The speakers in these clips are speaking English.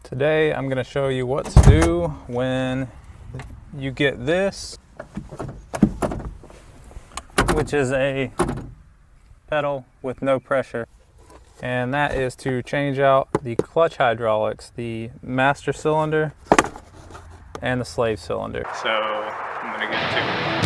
Today I'm going to show you what to do when you get this, which is a pedal with no pressure, and that is to change out the clutch hydraulics, the master cylinder and the slave cylinder. So I'm going to get to it.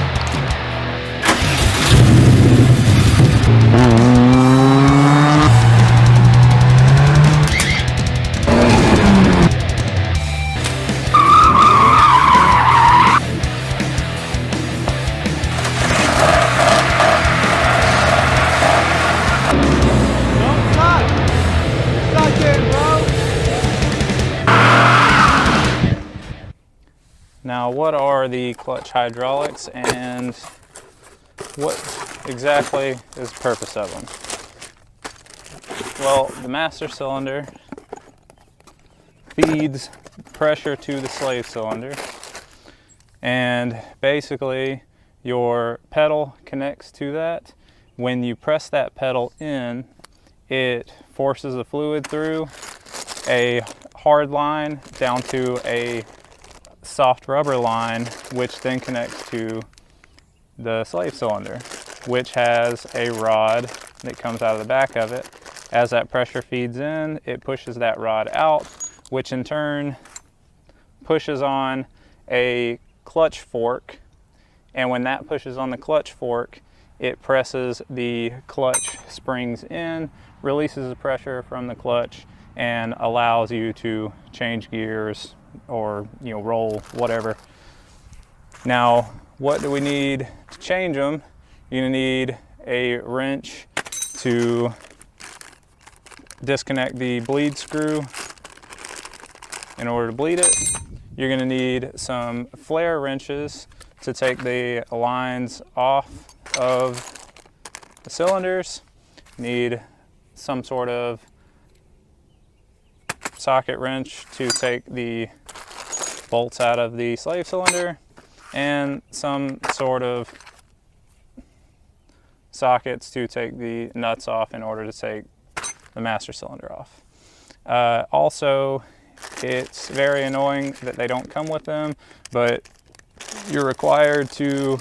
Now, what are the clutch hydraulics and what exactly is the purpose of them? Well, the master cylinder feeds pressure to the slave cylinder, and basically your pedal connects to that. When you press that pedal in, it forces the fluid through a hard line down to a soft rubber line, which then connects to the slave cylinder, which has a rod that comes out of the back of it. As that pressure feeds in, it pushes that rod out, which in turn pushes on a clutch fork, and when that pushes on the clutch fork, it presses the clutch springs in, releases the pressure from the clutch, and allows you to change gears or roll, whatever. Now, what do we need to change them? You're gonna need a wrench to disconnect the bleed screw in order to bleed it. You're gonna need some flare wrenches to take the lines off of the cylinders. Need some sort of socket wrench to take the bolts out of the slave cylinder, and some sort of sockets to take the nuts off in order to take the master cylinder off. Also, it's very annoying that they don't come with them, but you're required to,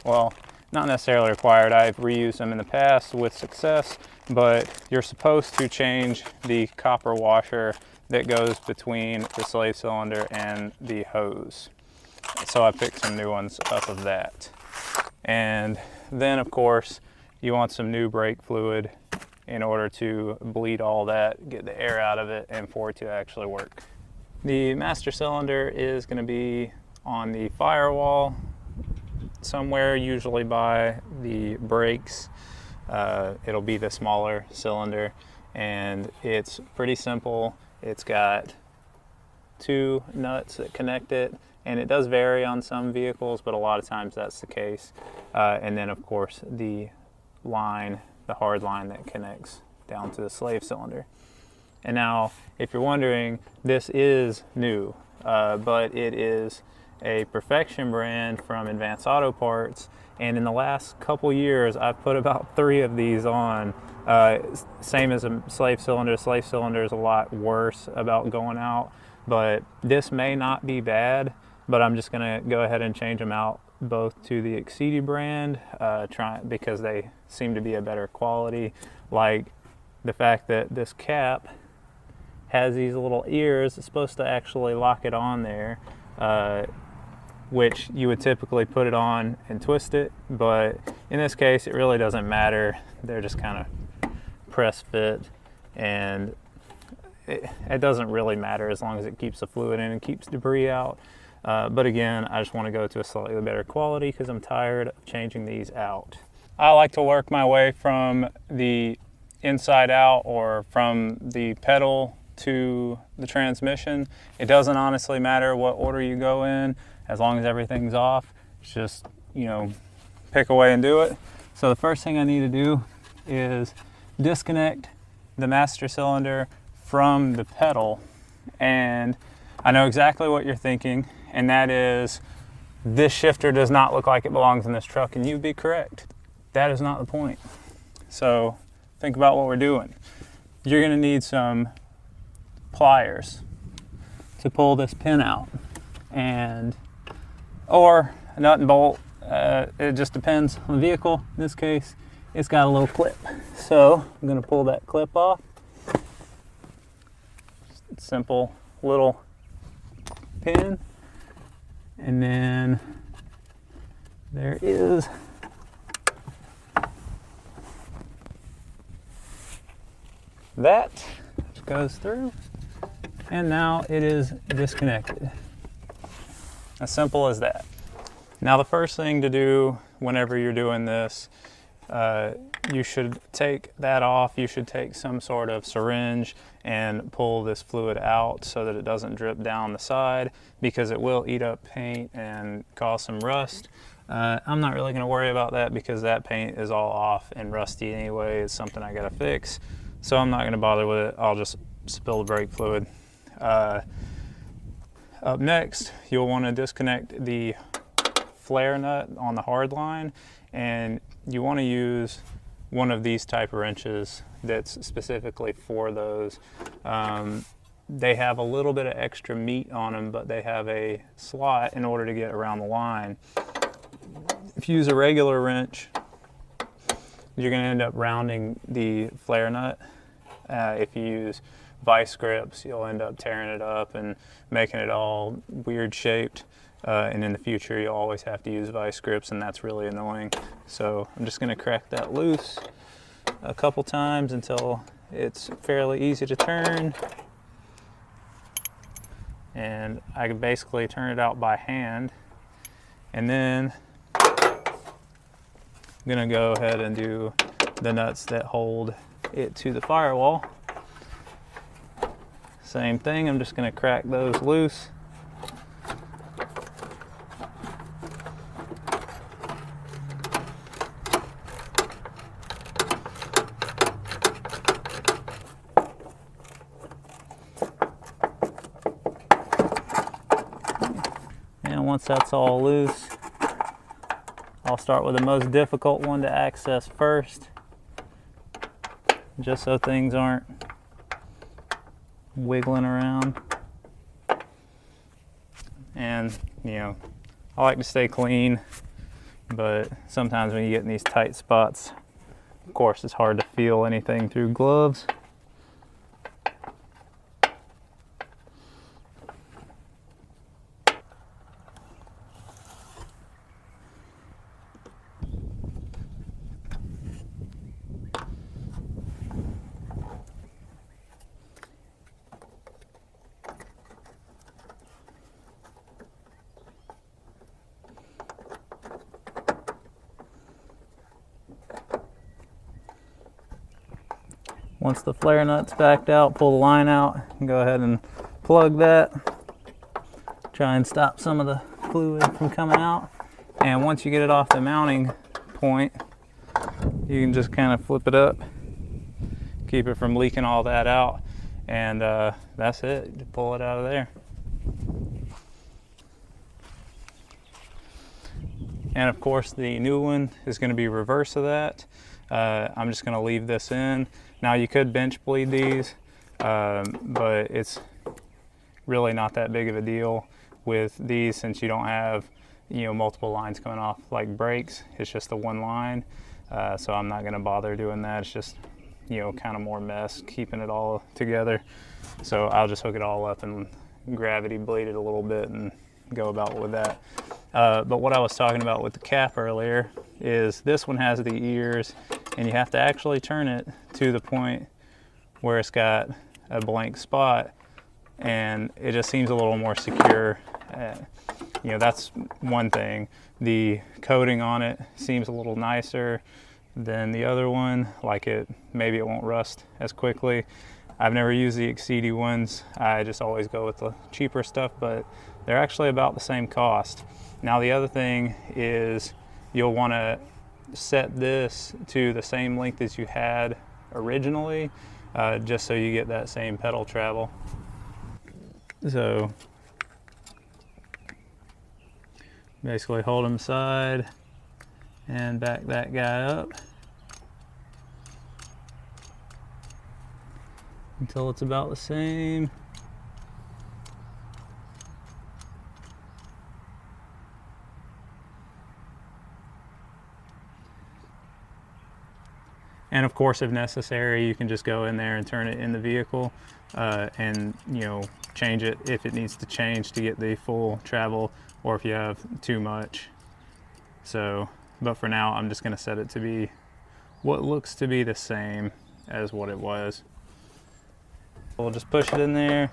well, not necessarily required, I've reused them in the past with success, but you're supposed to change the copper washer that goes between the slave cylinder and the hose. So I picked some new ones up of that. And then of course, you want some new brake fluid in order to bleed all that, get the air out of it, and for it to actually work. The master cylinder is going to be on the firewall somewhere, usually by the brakes. It'll be the smaller cylinder, and it's pretty simple. It's got two nuts that connect it, and it does vary on some vehicles, but a lot of times that's the case. And then of course the line, the hard line that connects down to the slave cylinder. And now, if you're wondering, this is new, but it is a Perfection brand from Advanced Auto Parts, and in the last couple years I've put about 3 of these on. Same as a slave cylinder. Slave cylinder is a lot worse about going out, but this may not be bad, but I'm just gonna go ahead and change them out both to the Exceedi brand, because they seem to be a better quality. Like the fact that this cap has these little ears, it's supposed to actually lock it on there, which you would typically put it on and twist it, but in this case it really doesn't matter. They're just kind of press fit, and it doesn't really matter as long as it keeps the fluid in and keeps debris out. But again, I just want to go to a slightly better quality because I'm tired of changing these out. I like to work my way from the inside out, or from the pedal to the transmission. It doesn't honestly matter what order you go in, as long as everything's off. It's just, pick away and do it. So the first thing I need to do is disconnect the master cylinder from the pedal. And I know exactly what you're thinking, and that is, this shifter does not look like it belongs in this truck, and you'd be correct. That is not the point. So think about what we're doing. You're gonna need some pliers. to pull this pin out, or a nut and bolt. It just depends on the vehicle. In this case, it's got a little clip. So I'm going to pull that clip off. Simple little pin. And then there is that, which goes through. And now it is disconnected. As simple as that. Now the first thing to do whenever you're doing this, you should take that off. You should take some sort of syringe and pull this fluid out so that it doesn't drip down the side, because it will eat up paint and cause some rust. I'm not really going to worry about that because that paint is all off and rusty anyway. It's something I got to fix, so I'm not going to bother with it. I'll just spill the brake fluid. Up next, you'll want to disconnect the flare nut on the hard line, and you want to use one of these type of wrenches that's specifically for those. They have a little bit of extra meat on them, but they have a slot in order to get around the line. If you use a regular wrench, you're going to end up rounding the flare nut. If you use vice grips, you'll end up tearing it up and making it all weird shaped. And in the future, you'll always have to use vice grips, and that's really annoying. So I'm just going to crack that loose a couple times until it's fairly easy to turn. And I can basically turn it out by hand. And then I'm going to go ahead and do the nuts that hold it to the firewall. Same thing, I'm just going to crack those loose. Once that's all loose, I'll start with the most difficult one to access first, just so things aren't wiggling around. And I like to stay clean, but sometimes when you get in these tight spots, of course it's hard to feel anything through gloves. Once the flare nut's backed out, pull the line out and go ahead and plug that. Try and stop some of the fluid from coming out. And once you get it off the mounting point, you can just kind of flip it up, keep it from leaking all that out, and that's it. You pull it out of there. And of course the new one is going to be reverse of that. I'm just going to leave this in. Now you could bench bleed these, but it's really not that big of a deal with these, since you don't have multiple lines coming off like brakes. It's just the one line, so I'm not going to bother doing that. It's just kind of more mess keeping it all together. So I'll just hook it all up and gravity bleed it a little bit and go about with that. But what I was talking about with the cap earlier is this one has the ears, and you have to actually turn it to the point where it's got a blank spot, and it just seems a little more secure. That's one thing. The coating on it seems a little nicer than the other one, maybe it won't rust as quickly. I've never used the Exceedy ones. I just always go with the cheaper stuff, but they're actually about the same cost. Now the other thing is you'll want to set this to the same length as you had originally, just so you get that same pedal travel. So basically hold them aside and back that guy up until it's about the same. And of course, if necessary, you can just go in there and turn it in the vehicle and, you know, change it if it needs to change to get the full travel, or if you have too much. So, but for now, I'm just going to set it to be what looks to be the same as what it was. We'll just push it in there,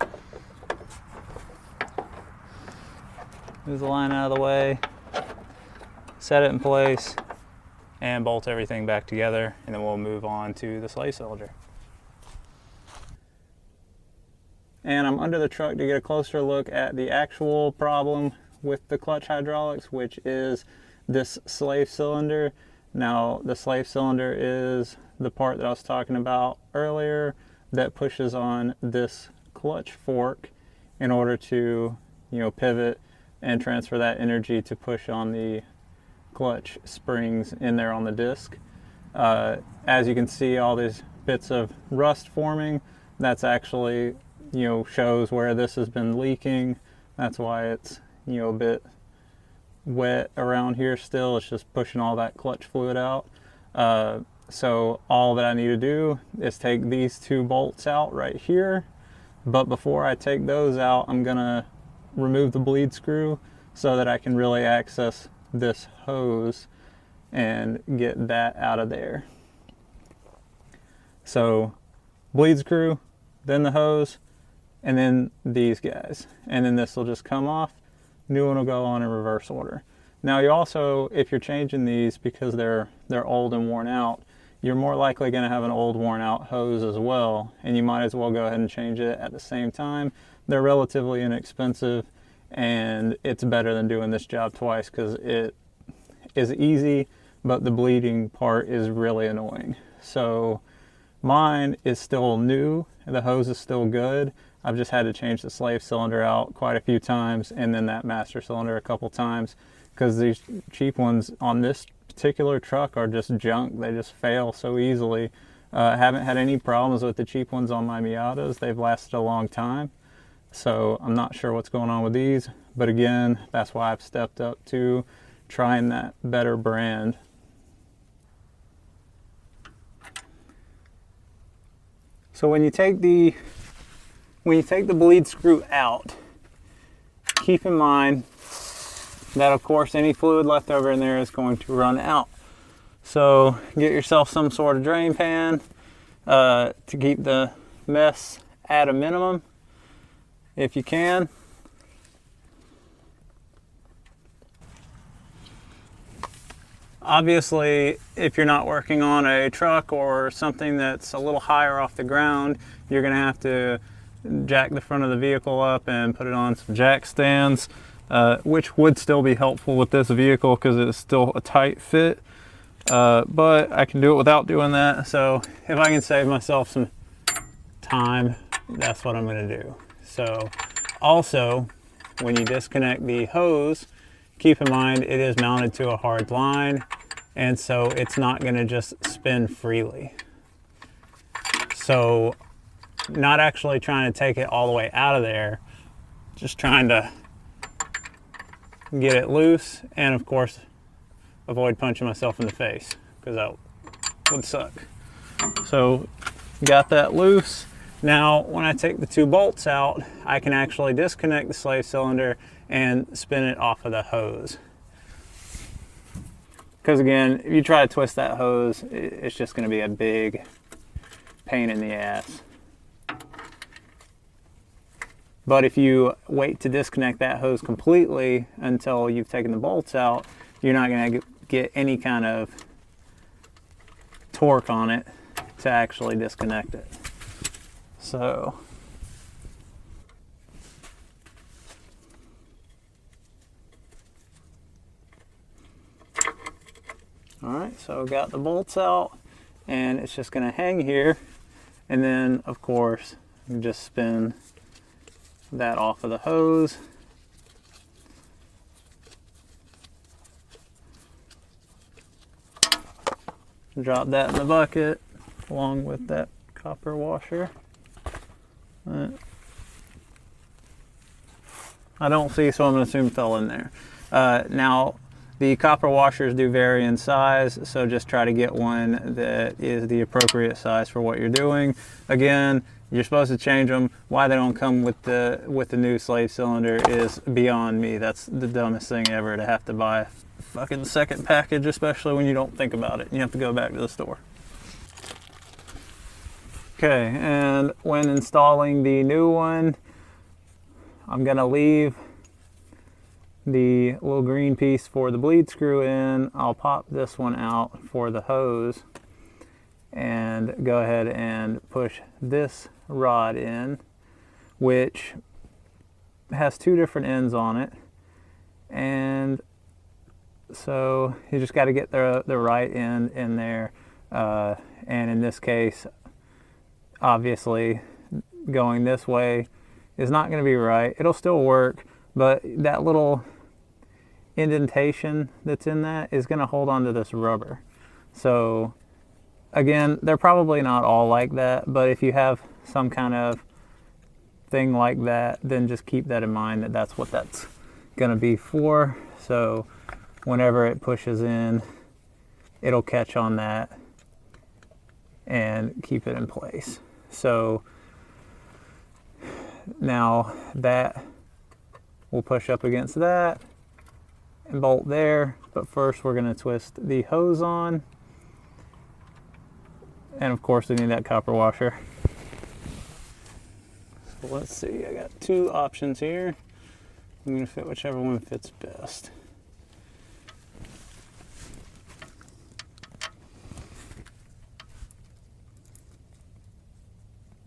move the line out of the way, set it in place, and bolt everything back together, and then we'll move on to the slave cylinder. And I'm under the truck to get a closer look at the actual problem with the clutch hydraulics, which is this slave cylinder. Now, the slave cylinder is the part that I was talking about earlier that pushes on this clutch fork in order to, you know, pivot and transfer that energy to push on the clutch springs in there on the disc. As you can see, all these bits of rust forming, that's actually, you know, shows where this has been leaking. That's why it's, you know, a bit wet around here still. It's just pushing all that clutch fluid out. So all that I need to do is take these two bolts out right here. But before I take those out, I'm gonna remove the bleed screw so that I can really access this hose and get that out of there. So bleed screw, then the hose, and then these guys. And then this will just come off. New one will go on in reverse order. Now you also, if you're changing these because they're old and worn out, you're more likely going to have an old worn out hose as well, and you might as well go ahead and change it at the same time. They're relatively inexpensive, and it's better than doing this job twice because it is easy, but the bleeding part is really annoying. So mine is still new, the hose is still good. I've just had to change the slave cylinder out quite a few times, and then that master cylinder a couple times, because these cheap ones on this particular truck are just junk. They just fail so easily. I haven't had any problems with the cheap ones on my Miatas. They've lasted a long time. So I'm not sure what's going on with these, but again, that's why I've stepped up to trying that better brand. So when you take the bleed screw out, keep in mind that of course any fluid left over in there is going to run out. So get yourself some sort of drain pan to keep the mess at a minimum if you can. Obviously, if you're not working on a truck or something that's a little higher off the ground, you're going to have to jack the front of the vehicle up and put it on some jack stands, which would still be helpful with this vehicle because it's still a tight fit. But I can do it without doing that. So if I can save myself some time, that's what I'm going to do. So also, when you disconnect the hose, keep in mind it is mounted to a hard line, and so it's not going to just spin freely. So not actually trying to take it all the way out of there, just trying to get it loose, and of course avoid punching myself in the face because that would suck. So got that loose. Now when I take the two bolts out, I can actually disconnect the slave cylinder and spin it off of the hose. Because again, if you try to twist that hose, it's just going to be a big pain in the ass. But if you wait to disconnect that hose completely until you've taken the bolts out, you're not going to get any kind of torque on it to actually disconnect it. So alright, so got the bolts out, and it's just going to hang here, and then of course you just spin that off of the hose. Drop that in the bucket along with that copper washer. I don't see, so I'm going to assume it fell in there. Now The copper washers do vary in size, so just try to get one that is the appropriate size for what you're doing. Again, you're supposed to change them. Why they don't come with the new slave cylinder is beyond me. That's the dumbest thing ever, to have to buy a fucking second package, especially when you don't think about it. You have to go back to the store. Okay, and when installing the new one, I'm gonna leave the little green piece for the bleed screw in. I'll pop this one out for the hose and go ahead and push this rod in, which has two different ends on it. And so you just got to get the right end in there. And in this case, obviously going this way is not going to be right. It'll still work, but that little indentation that's in that is going to hold onto this rubber. So again, they're probably not all like that, but if you have some kind of thing like that, then just keep that in mind, that that's what that's going to be for. So whenever it pushes in, it'll catch on that and keep it in place. So now that will push up against that and bolt there, but first we're going to twist the hose on, and of course we need that copper washer. So let's see, I got two options here. I'm going to fit whichever one fits best.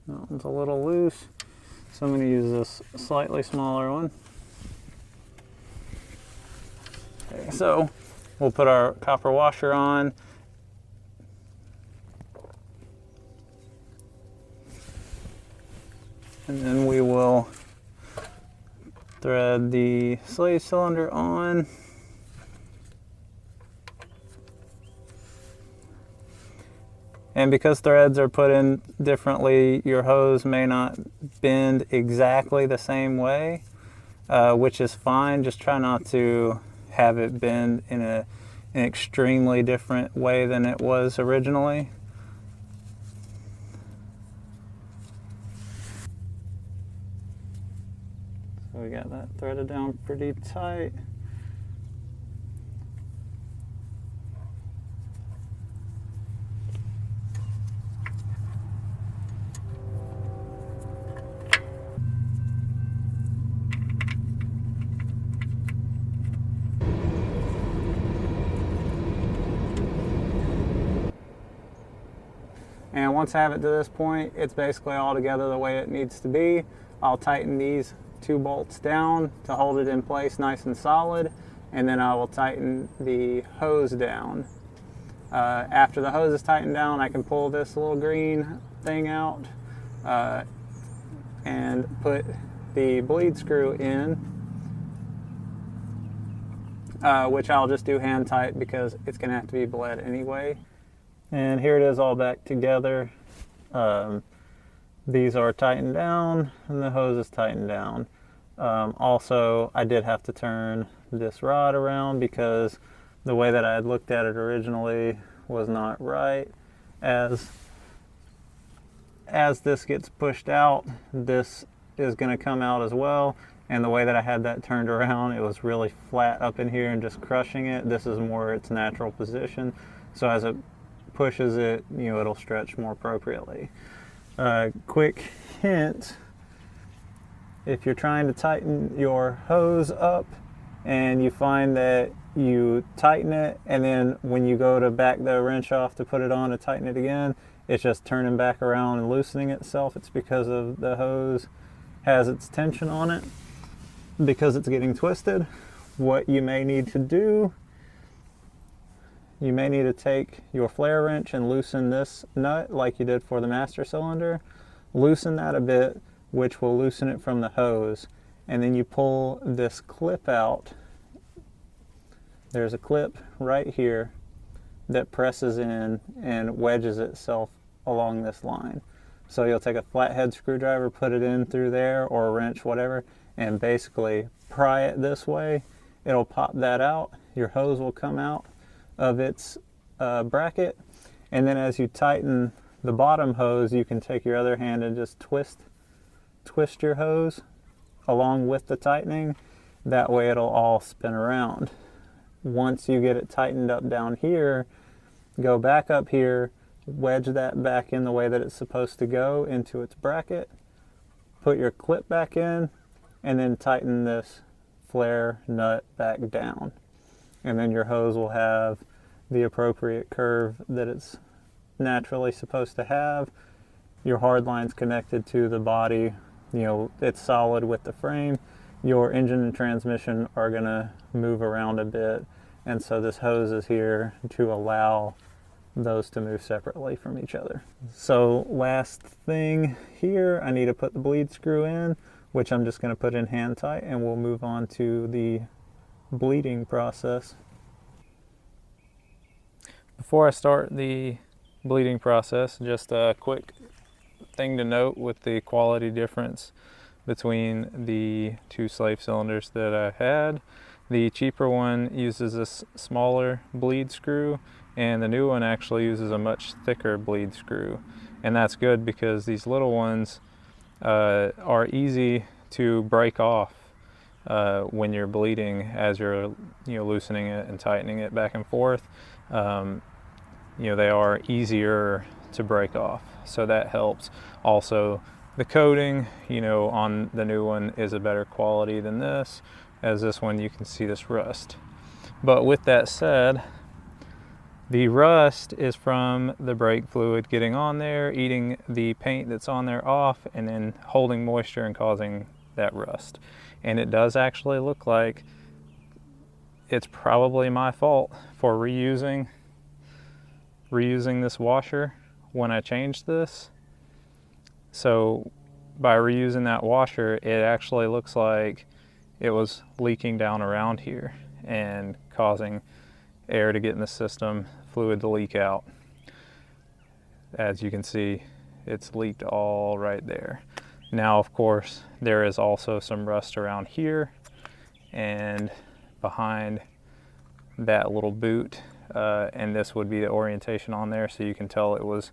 That one's a little loose, so I'm going to use this slightly smaller one. Okay, so we'll put our copper washer on. And then we will thread the slave cylinder on. And because threads are put in differently, your hose may not bend exactly the same way, which is fine. Just try not to have it bend in an extremely different way than it was originally. So we got that threaded down pretty tight. And once I have it to this point, it's basically all together the way it needs to be. I'll tighten these two bolts down to hold it in place nice and solid, and then I will tighten the hose down. After the hose is tightened down, I can pull this little green thing out and put the bleed screw in, which I'll just do hand tight because it's going to have to be bled anyway. And here it is all back together. These are tightened down and the hose is tightened down. Also, I did have to turn this rod around because the way that I had looked at it originally was not right. As this gets pushed out, this is going to come out as well. And the way that I had that turned around, it was really flat up in here and just crushing it. This is more its natural position. So as it pushes it, you know, it'll stretch more appropriately. Quick hint, if you're trying to tighten your hose up and you find that you tighten it and then when you go to back the wrench off to put it on to tighten it again, it's just turning back around and loosening itself, it's because of the hose has its tension on it because it's getting twisted. What you may need to do, you may need to take your flare wrench and loosen this nut like you did for the master cylinder. Loosen that a bit, which will loosen it from the hose. And then you pull this clip out. There's a clip right here that presses in and wedges itself along this line. So you'll take a flathead screwdriver, put it in through there, or a wrench, whatever, and basically pry it this way, it'll pop that out. Your hose will come out of its bracket, and then as you tighten the bottom hose, you can take your other hand and just twist your hose along with the tightening. That way it'll all spin around. Once you get it tightened up down here, go back up here, wedge that back in the way that it's supposed to go into its bracket, put your clip back in, and then tighten this flare nut back down. And then your hose will have the appropriate curve that it's naturally supposed to have. Your hard line's connected to the body, you know, it's solid with the frame. Your engine and transmission are gonna move around a bit, and so this hose is here to allow those to move separately from each other. So last thing here, I need to put the bleed screw in, which I'm just gonna put in hand tight, and we'll move on to the bleeding process. Before I start the bleeding process, just a quick thing to note with the quality difference between the two slave cylinders that I had. The cheaper one uses a smaller bleed screw, and the new one actually uses a much thicker bleed screw. And that's good because these little ones are easy to break off when you're bleeding as you're loosening it and tightening it back and forth. They are easier to break off, so that helps. Also, the coating on the new one is a better quality than this, as this one you can see this rust. But with that said, the rust is from the brake fluid getting on there, eating the paint that's on there off, and then holding moisture and causing that rust. And it does actually look like it's probably my fault for reusing this washer when I changed this. So by reusing that washer, it actually looks like it was leaking down around here and causing air to get in the system, fluid to leak out. As you can see, it's leaked all right there. Now, of course, there is also some rust around here and behind that little boot, and this would be the orientation on there, so you can tell it was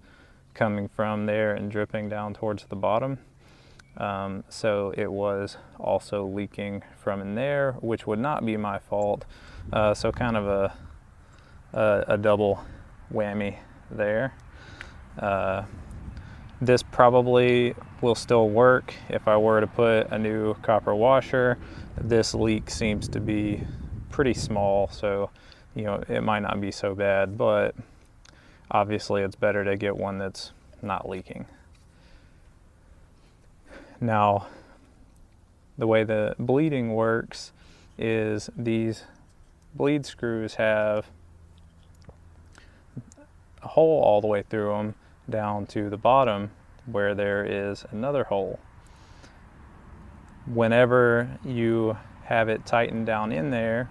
coming from there and dripping down towards the bottom. So it was also leaking from in there, which would not be my fault. So kind of a double whammy there. This probably will still work if I were to put a new copper washer. This leak seems to be pretty small, so it might not be so bad, but obviously it's better to get one that's not leaking. Now, the way the bleeding works is these bleed screws have a hole all the way through them down to the bottom where there is another hole. Whenever you have it tightened down in there,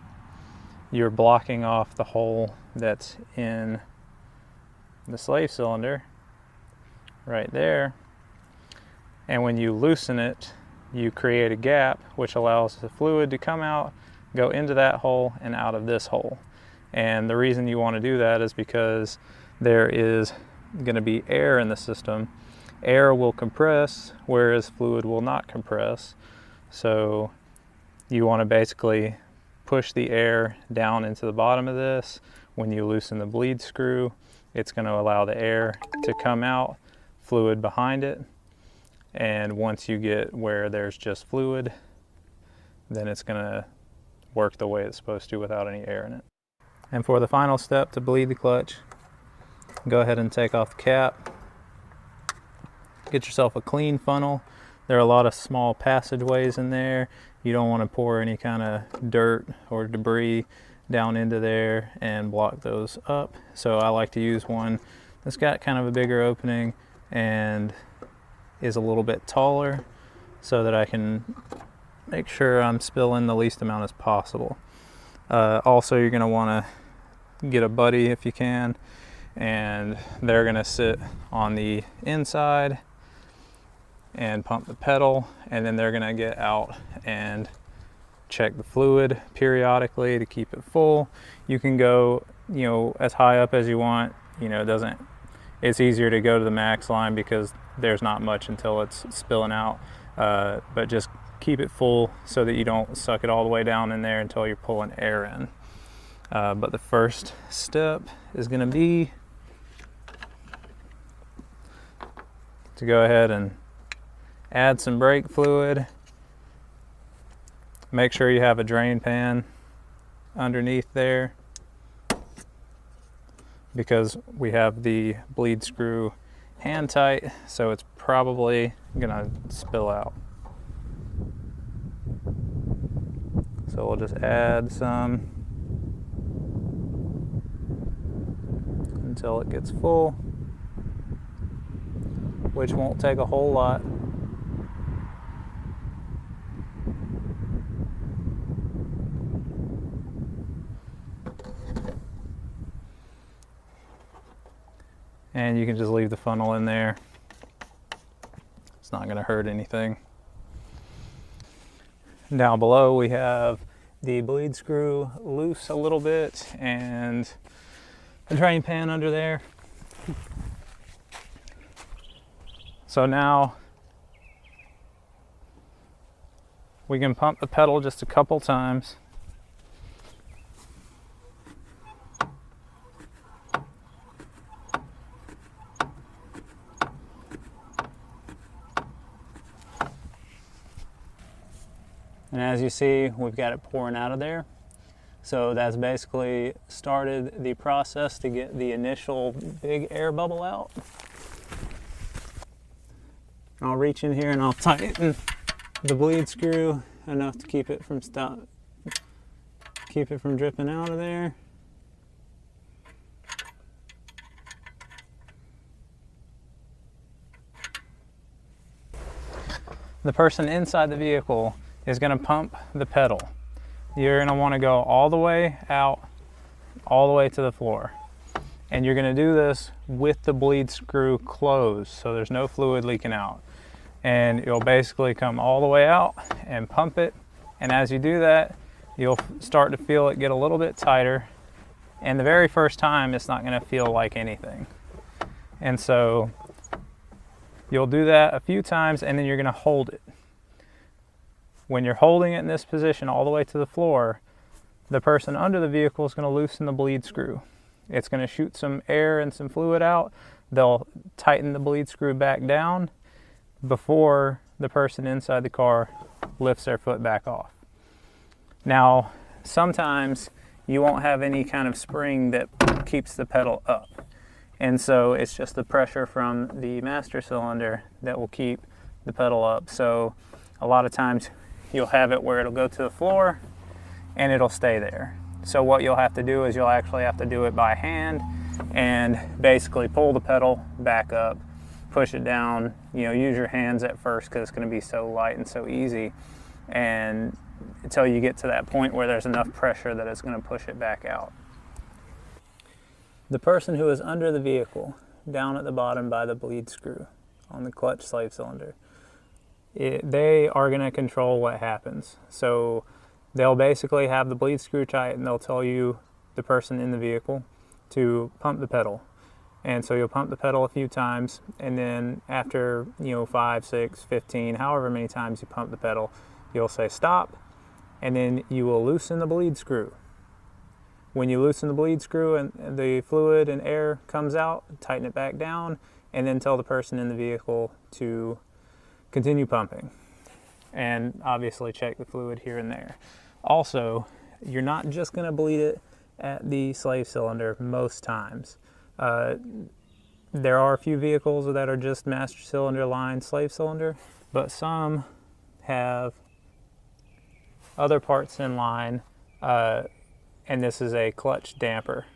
you're blocking off the hole that's in the slave cylinder right there. And when you loosen it, you create a gap which allows the fluid to come out, go into that hole and out of this hole. And the reason you want to do that is because there is going to be air in the system. Air will compress, whereas fluid will not compress. So you want to basically push the air down into the bottom of this. When you loosen the bleed screw, it's going to allow the air to come out, fluid behind it. And once you get where there's just fluid, then it's going to work the way it's supposed to without any air in it. And for the final step to bleed the clutch, go ahead and take off the cap. Get yourself a clean funnel. There are a lot of small passageways in there. You don't want to pour any kind of dirt or debris down into there and block those up. So I like to use one that's got kind of a bigger opening and is a little bit taller so that I can make sure I'm spilling the least amount as possible. Also, you're going to want to get a buddy if you can, and they're going to sit on the inside and pump the pedal, and then they're going to get out and check the fluid periodically to keep it full. You can go, as high up as you want. It's easier to go to the max line because there's not much until it's spilling out. But just keep it full so that you don't suck it all the way down in there until you're pulling air in. But the first step is going to be to go ahead and add some brake fluid. Make sure you have a drain pan underneath there, because we have the bleed screw hand tight, so it's probably gonna spill out. So we'll just add some until it gets full, which won't take a whole lot. And you can just leave the funnel in there. It's not going to hurt anything. Down below we have the bleed screw loose a little bit and a drain pan under there. So now we can pump the pedal just a couple times. And as you see, we've got it pouring out of there. So that's basically started the process to get the initial big air bubble out. I'll reach in here and I'll tighten the bleed screw enough to keep it from dripping out of there. The person inside the vehicle is going to pump the pedal. You're going to want to go all the way out, all the way to the floor. And you're going to do this with the bleed screw closed, so there's no fluid leaking out. And you'll basically come all the way out and pump it. And as you do that, you'll start to feel it get a little bit tighter. And the very first time, it's not going to feel like anything. And so you'll do that a few times, and then you're going to hold it. When you're holding it in this position all the way to the floor, the person under the vehicle is going to loosen the bleed screw. It's going to shoot some air and some fluid out. They'll tighten the bleed screw back down before the person inside the car lifts their foot back off. Now, sometimes you won't have any kind of spring that keeps the pedal up. And so it's just the pressure from the master cylinder that will keep the pedal up. So a lot of times you'll have it where it'll go to the floor and it'll stay there. So what you'll have to do is you'll actually have to do it by hand and basically pull the pedal back up, push it down, use your hands at first because it's going to be so light and so easy, and until you get to that point where there's enough pressure that it's going to push it back out. The person who is under the vehicle, down at the bottom by the bleed screw on the clutch slave cylinder, they are going to control what happens. So they'll basically have the bleed screw tight and they'll tell you, the person in the vehicle, to pump the pedal. And so you'll pump the pedal a few times, and then after 5, 6, 15, however many times you pump the pedal, you'll say stop, and then you will loosen the bleed screw. When you loosen the bleed screw and the fluid and air comes out, tighten it back down, and then tell the person in the vehicle to continue pumping. And obviously check the fluid here and there. Also, you're not just going to bleed it at the slave cylinder most times. There are a few vehicles that are just master cylinder line slave cylinder, but some have other parts in line, and this is a clutch damper.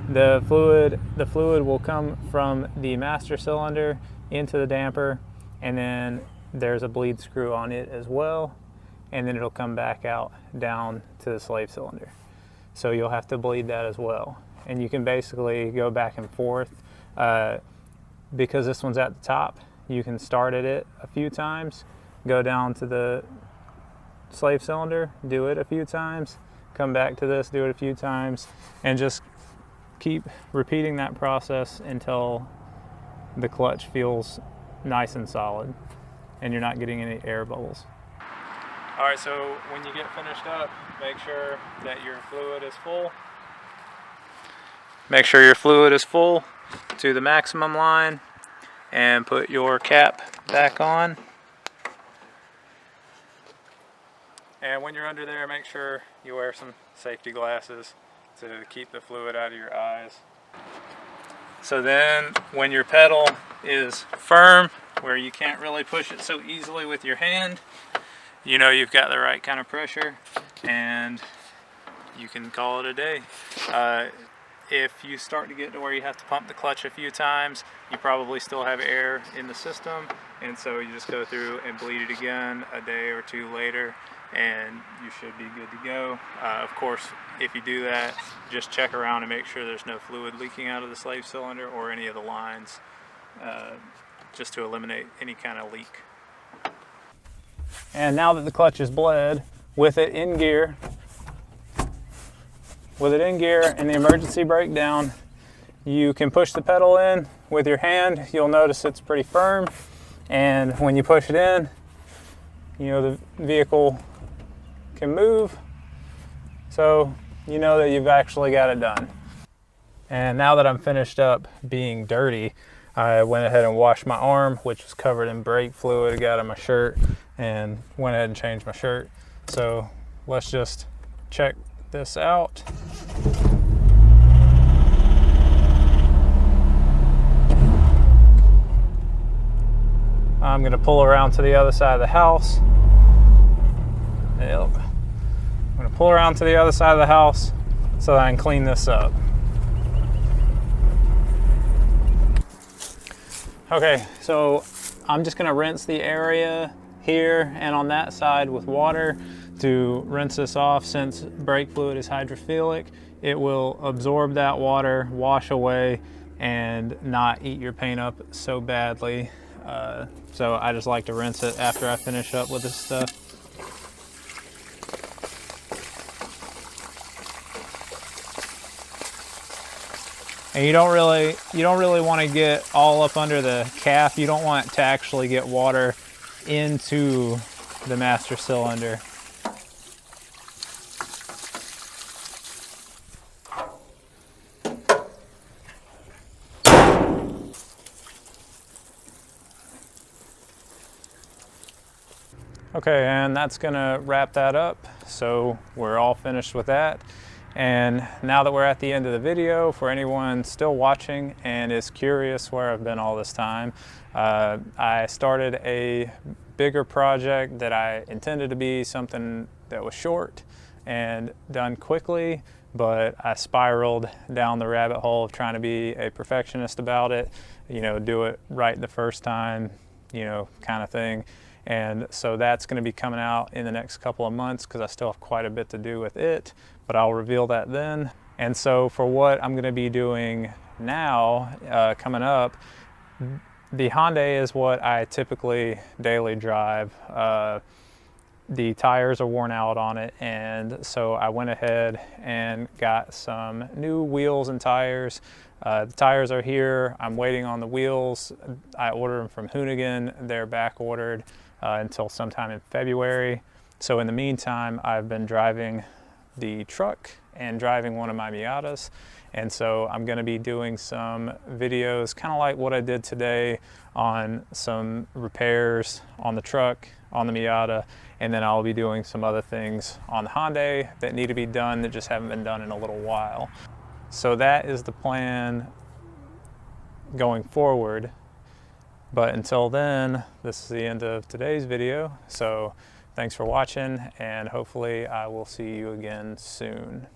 The fluid will come from the master cylinder into the damper, and then there's a bleed screw on it as well, and then it'll come back out down to the slave cylinder. So you'll have to bleed that as well. And you can basically go back and forth. Because this one's at the top, you can start at it a few times, go down to slave cylinder, do it a few times, come back to this, do it a few times, and just keep repeating that process until the clutch feels nice and solid and you're not getting any air bubbles. All right, so when you get finished up, make sure that your fluid is full. Make sure your fluid is full to the maximum line and put your cap back on. And when you're under there, make sure you wear some safety glasses to keep the fluid out of your eyes. So then when your pedal is firm, where you can't really push it so easily with your hand, you know you've got the right kind of pressure and you can call it a day. If you start to get to where you have to pump the clutch a few times, you probably still have air in the system, and so you just go through and bleed it again a day or two later and you should be good to go. Of course, if you do that, just check around and make sure there's no fluid leaking out of the slave cylinder or any of the lines, just to eliminate any kind of leak. And now that the clutch is bled, with it in gear and the emergency brake down, you can push the pedal in with your hand. You'll notice it's pretty firm, and when you push it in, you know the vehicle can move, so you know that you've actually got it done. And now that I'm finished up being dirty, I went ahead and washed my arm, which was covered in brake fluid. I got on my shirt and went ahead and changed my shirt. So let's just check this out. I'm going to pull around to the other side of the house. Yep. I'm going to pull around to the other side of the house so that I can clean this up. Okay, so I'm just going to rinse the area here and on that side with water to rinse this off. Since brake fluid is hydrophilic, it will absorb that water, wash away, and not eat your paint up so badly. So I just like to rinse it after I finish up with this stuff. And you don't really want to get all up under the cap. You don't want to actually get water into the master cylinder. Okay, and that's gonna wrap that up. So we're all finished with that. And now that we're at the end of the video, for anyone still watching and is curious where I've been all this time, I started a bigger project that I intended to be something that was short and done quickly, but I spiraled down the rabbit hole of trying to be a perfectionist about it, you know, do it right the first time, you know, kind of thing. And so that's going to be coming out in the next couple of months because I still have quite a bit to do with it, but I'll reveal that then. And so for what I'm going to be doing now, coming up, the Hyundai is what I typically daily drive. The tires are worn out on it, and so I went ahead and got some new wheels and tires. The tires are here. I'm waiting on the wheels. I ordered them from Hoonigan. They're back ordered until sometime in February. So in the meantime, I've been driving the truck and driving one of my Miatas. And so I'm going to be doing some videos, kind of like what I did today, on some repairs on the truck, on the Miata, and then I'll be doing some other things on the Hyundai that need to be done that just haven't been done in a little while. So that is the plan going forward. But until then, this is the end of today's video. So thanks for watching, and hopefully I will see you again soon.